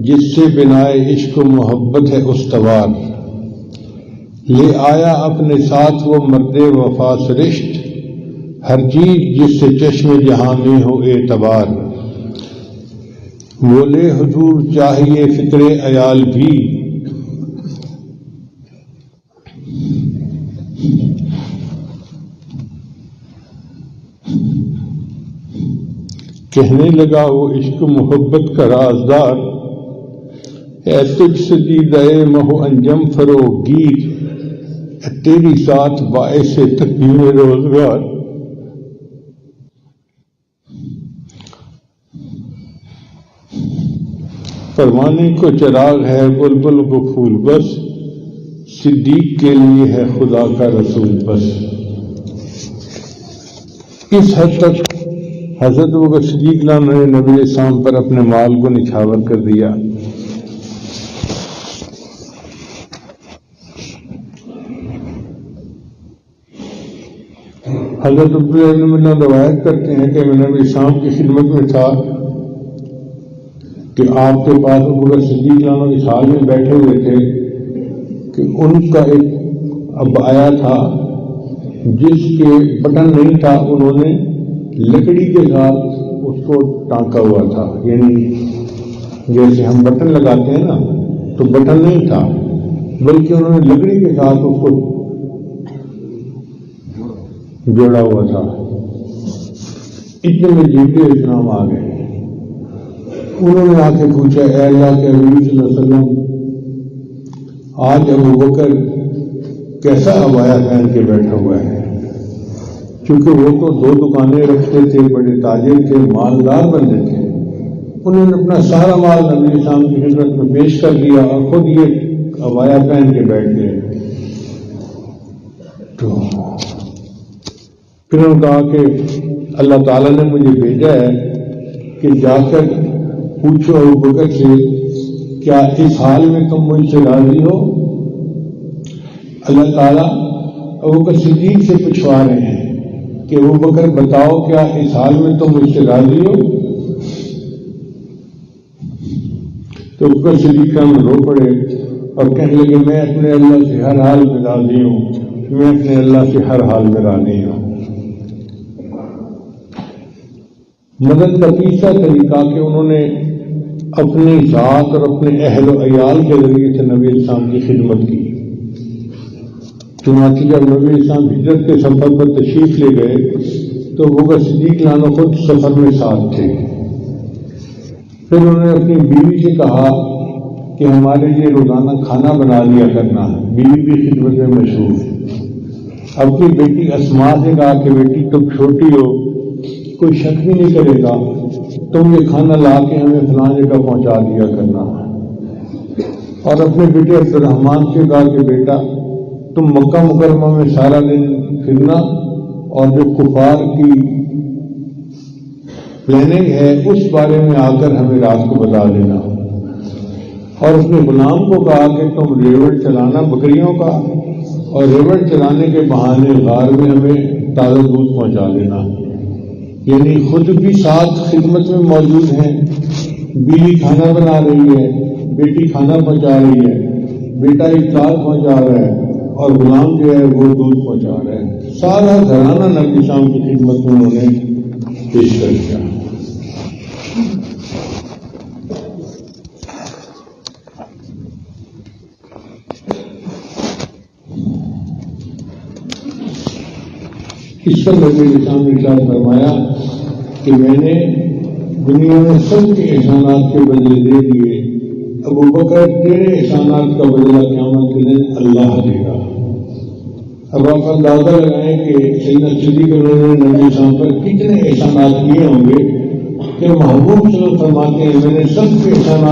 جس سے بنائے عشق و محبت ہے استوار، لے آیا اپنے ساتھ وہ مرد وفا سرشت، ہر چیز جس سے چشم جہاں میں ہو اعتبار، وہ لے حضور چاہیے فکر عیال بھی، کہنے لگا وہ عشق محبت کا رازدار، اے تجھ سے دیدہ مہو انجم فروغ گیر، تیری ساتھ باعث تقدیم روزگار، پروانے کو چراغ ہے بلبل کو پھول بس، صدیق کے لیے ہے خدا کا رسول بس۔ اس حد تک حضرت ابوبکر صدیق نے نبی اسلام پر اپنے مال کو نچھاور کر دیا۔ حضرت عبداللہ بن مسعود روایت کرتے ہیں کہ میں نبی اسلام کی خدمت میں تھا کہ آپ کے پاس ابوبکر صدیق اس حال میں بیٹھے ہوئے تھے کہ ان کا ایک عبایا تھا جس کے بٹن نہیں تھا، انہوں نے لکڑی کے ساتھ اس کو ٹانکا ہوا تھا، یعنی جیسے ہم بٹن لگاتے ہیں نا تو بٹن نہیں تھا بلکہ انہوں نے لکڑی کے ساتھ اس کو جوڑا ہوا تھا۔ اتنے میں جبرائیل علیہ السلام آ گئے، انہوں نے آ کے پوچھا اے اللہ کے حبیب صلی اللہ علیہ وسلم، آج ابوبکر کیسا عبایا پہن کے بیٹھا ہوا ہے؟ کیونکہ وہ تو 2 دکانیں رکھتے تھے، بڑے تاجر تھے، مالدار بندے تھے، انہوں نے اپنا سارا مال نبی اسلام کی خدمت میں پیش کر دیا اور خود یہ عبایا پہن کے بیٹھ گئے۔ تو پھر انہوں نے کہا کہ اللہ تعالیٰ نے مجھے بھیجا ہے کہ جا کر پوچھو ابوبکر سے کیا اس حال میں تم مجھ سے راضی ہو؟ اللہ تعالیٰ ابوبکر صدیق سے پوچھوا رہے ہیں کہ ابوبکر بتاؤ کیا اس حال میں تم مجھ سے راضی ہو؟ تو ابوبکر صدیق ہم رو پڑے اور کہنے لگے میں اپنے اللہ سے ہر حال میں راضی ہوں، میں اپنے اللہ سے ہر حال میں راضی ہوں۔ مدد کا تیسرا طریقہ کہ انہوں نے اپنی ذات اور اپنے اہل و عیال کے ذریعے سے نبی اسلام کی خدمت کی۔ چنانچہ جب نبی اسلام ہجرت کے سفر پر تشریف لے گئے تو ابوبکر صدیق لانہ خود سفر میں ساتھ تھے۔ پھر انہوں نے اپنی بیوی سے کہا کہ ہمارے لیے روزانہ کھانا بنا لیا کرنا، بیوی بھی خدمت میں مشغول۔ اپنی بیٹی اسماء سے کہا کہ بیٹی تم چھوٹی ہو، کوئی شک بھی نہیں کرے گا، تم یہ کھانا لا کے ہمیں فلاں جگہ پہنچا دیا کرنا۔ اور اپنے بیٹے عبد الرحمن سے کہا کہ بیٹا تم مکہ مکرمہ میں سارا دن پھرنا اور جو کفار کی پلاننگ ہے اس بارے میں آ کر ہمیں رات کو بتا دینا۔ اور اپنے غلام کو کہا کہ تم ریوڑ چلانا بکریوں کا، اور ریوڑ چلانے کے بہانے غار میں ہمیں تازہ دودھ پہنچا دینا۔ یعنی خود بھی ساتھ خدمت میں موجود ہیں، بیوی کھانا بنا رہی ہے، بیٹی کھانا پہنچا رہی ہے، بیٹا افطار پہنچا رہا ہے اور غلام جو ہے وہ دودھ پہنچا رہا ہے۔ سارا گھرانہ نبی اسلام کی خدمت میں انہوں نے پیش کر دیا۔ اس پر نبی اسلام نے ارشاد فرمایا کہ میں نے دنیا میں سب کے احسانات کے بدلے دے دیے، ابوبکر تیرے احسانات کا بدلہ قیامت کے دن اللہ دے گا۔ اب آپ اندازہ لگائیں کہ سیدنا صدیق انہوں نے نبی اسلام پر کتنے احسانات کیے ہوں گے کہ محبوب صلی اللہ علیہ وسلم فرماتے ہیں میں نے سب کے احسانات